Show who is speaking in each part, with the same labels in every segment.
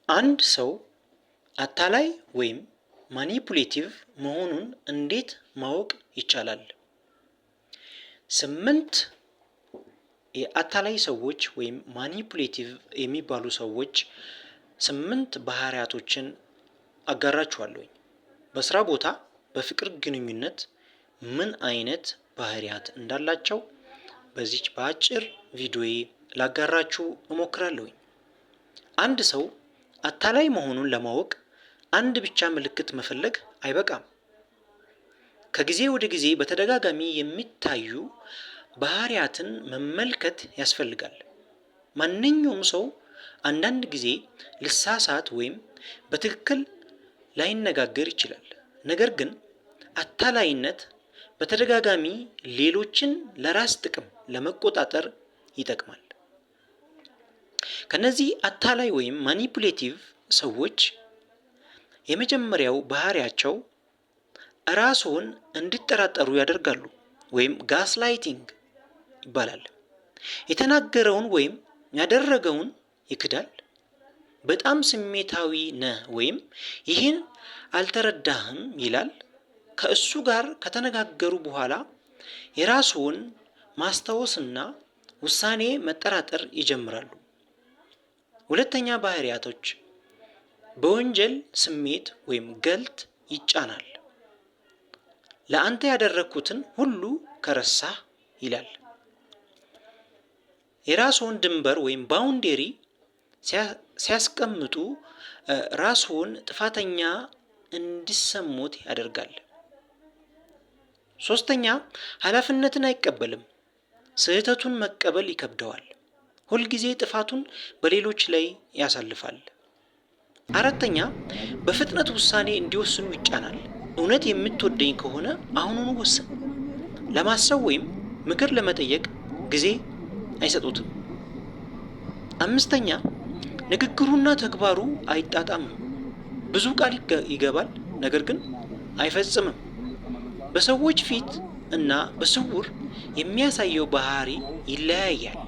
Speaker 1: አንድ ሰው አታላይ ወይም ማኒፑሌቲቭ መሆኑን እንዴት ማወቅ ይቻላል? 8 የአታላይ ሰዎች ወይም ማኒፑሌቲቭ የሚባሉ ሰዎች 8 ባህሪያቶችን አጋራችኋለሁ። በስራ ቦታ፣ በፍቅር ግንኙነት ምን አይነት ባህሪያት እንዳላቸው በዚች በአጭር ቪዲዮዬ ላጋራችሁ እሞክራለሁ። አንድ ሰው አታላይ መሆኑን ለማወቅ አንድ ብቻ ምልክት መፈለግ አይበቃም። ከጊዜ ወደ ጊዜ በተደጋጋሚ የሚታዩ ባህሪያትን መመልከት ያስፈልጋል። ማንኛውም ሰው አንዳንድ ጊዜ ልሳሳት ወይም በትክክል ላይነጋገር ይችላል። ነገር ግን አታላይነት በተደጋጋሚ ሌሎችን ለራስ ጥቅም ለመቆጣጠር ይጠቅማል። ከነዚህ አታላይ ወይም ማኒፑሌቲቭ ሰዎች የመጀመሪያው ባህሪያቸው ራስዎን እንዲጠራጠሩ ያደርጋሉ ወይም ጋስላይቲንግ ይባላል። የተናገረውን ወይም ያደረገውን ይክዳል። በጣም ስሜታዊ ነህ ወይም ይህን አልተረዳህም ይላል። ከእሱ ጋር ከተነጋገሩ በኋላ የራስዎን ማስታወስና ውሳኔ መጠራጠር ይጀምራሉ። ሁለተኛ ባህሪያቶች በወንጀል ስሜት ወይም ገልት ይጫናል። ለአንተ ያደረኩትን ሁሉ ከረሳህ ይላል። የራስዎን ድንበር ወይም ባውንዴሪ ሲያስቀምጡ ራስዎን ጥፋተኛ እንዲሰሙት ያደርጋል። ሶስተኛ ኃላፊነትን አይቀበልም። ስህተቱን መቀበል ይከብደዋል። ሁልጊዜ ጥፋቱን በሌሎች ላይ ያሳልፋል። አራተኛ በፍጥነት ውሳኔ እንዲወስኑ ይጫናል። እውነት የምትወደኝ ከሆነ አሁኑኑ ወስን። ለማሰብ ወይም ምክር ለመጠየቅ ጊዜ አይሰጡትም። አምስተኛ ንግግሩና ተግባሩ አይጣጣምም። ብዙ ቃል ይገባል፣ ነገር ግን አይፈጽምም። በሰዎች ፊት እና በስውር የሚያሳየው ባህሪ ይለያያል።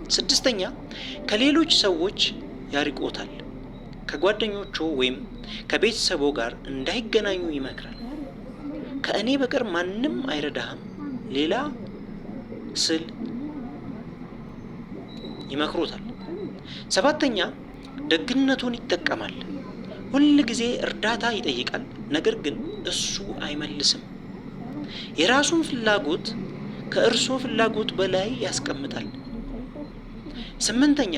Speaker 1: ስድስተኛ ከሌሎች ሰዎች ያርቆታል። ከጓደኞቹ ወይም ከቤተሰቦ ጋር እንዳይገናኙ ይመክራል። ከእኔ በቀር ማንም አይረዳህም ሌላ ስል ይመክሮታል። ሰባተኛ ደግነቱን ይጠቀማል። ሁል ጊዜ እርዳታ ይጠይቃል፣ ነገር ግን እሱ አይመልስም። የራሱን ፍላጎት ከእርሶ ፍላጎት በላይ ያስቀምጣል። ስምንተኛ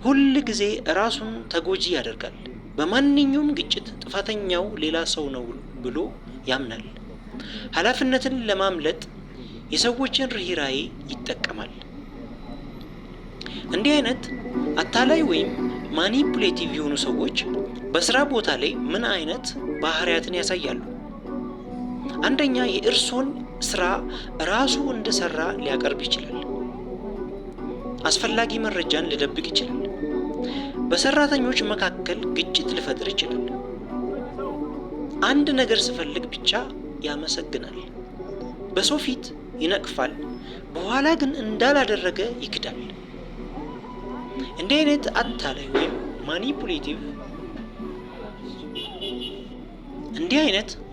Speaker 1: ሁል ጊዜ ራሱን ተጎጂ ያደርጋል። በማንኛውም ግጭት ጥፋተኛው ሌላ ሰው ነው ብሎ ያምናል። ኃላፊነትን ለማምለጥ የሰዎችን ርህራሄ ይጠቀማል። እንዲህ አይነት አታላይ ወይም ማኒፑሌቲቭ የሆኑ ሰዎች በስራ ቦታ ላይ ምን አይነት ባህሪያትን ያሳያሉ? አንደኛ የእርሶን ስራ ራሱ እንደሰራ ሊያቀርብ ይችላል። አስፈላጊ መረጃን ሊደብቅ ይችላል። በሰራተኞች መካከል ግጭት ሊፈጥር ይችላል። አንድ ነገር ሲፈልግ ብቻ ያመሰግናል። በሰው ፊት ይነቅፋል፣ በኋላ ግን እንዳላደረገ ይክዳል። እንዲህ አይነት አታላይ ወይም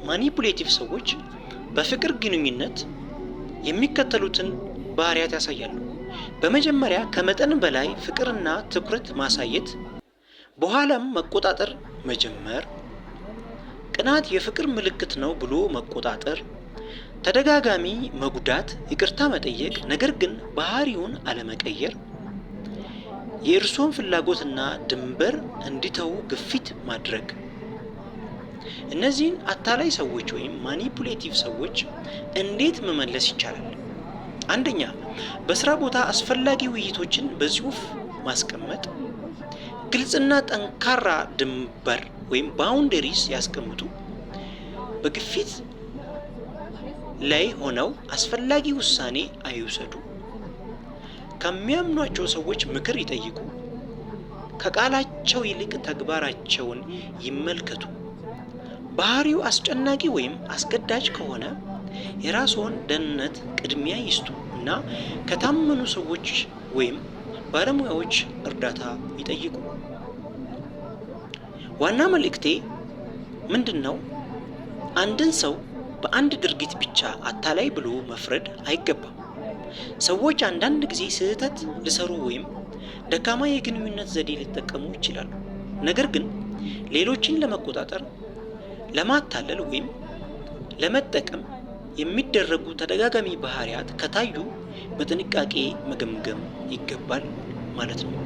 Speaker 1: ማኒፑሌቲቭ ሰዎች በፍቅር ግንኙነት የሚከተሉትን ባህሪያት ያሳያሉ። በመጀመሪያ ከመጠን በላይ ፍቅርና ትኩረት ማሳየት፣ በኋላም መቆጣጠር መጀመር። ቅናት የፍቅር ምልክት ነው ብሎ መቆጣጠር፣ ተደጋጋሚ መጉዳት፣ ይቅርታ መጠየቅ ነገር ግን ባህሪውን አለመቀየር፣ የእርሶን ፍላጎትና ድንበር እንዲተው ግፊት ማድረግ። እነዚህን አታላይ ሰዎች ወይም ማኒፑሌቲቭ ሰዎች እንዴት መመለስ ይቻላል? አንደኛ በስራ ቦታ አስፈላጊ ውይይቶችን በጽሁፍ ማስቀመጥ። ግልጽና ጠንካራ ድንበር ወይም ባውንደሪስ ያስቀምጡ። በግፊት ላይ ሆነው አስፈላጊ ውሳኔ አይውሰዱ። ከሚያምኗቸው ሰዎች ምክር ይጠይቁ። ከቃላቸው ይልቅ ተግባራቸውን ይመልከቱ። ባህሪው አስጨናቂ ወይም አስገዳጅ ከሆነ የራስዎን ደህንነት ቅድሚያ ይስጡ እና ከታመኑ ሰዎች ወይም ባለሙያዎች እርዳታ ይጠይቁ። ዋና መልእክቴ ምንድነው? አንድን ሰው በአንድ ድርጊት ብቻ አታላይ ብሎ መፍረድ አይገባም። ሰዎች አንዳንድ ጊዜ ስህተት ሊሰሩ ወይም ደካማ የግንኙነት ዘዴ ሊጠቀሙ ይችላሉ። ነገር ግን ሌሎችን ለመቆጣጠር፣ ለማታለል ወይም ለመጠቀም የሚደረጉ ተደጋጋሚ ባህሪያት ከታዩ በጥንቃቄ መገምገም ይገባል ማለት ነው።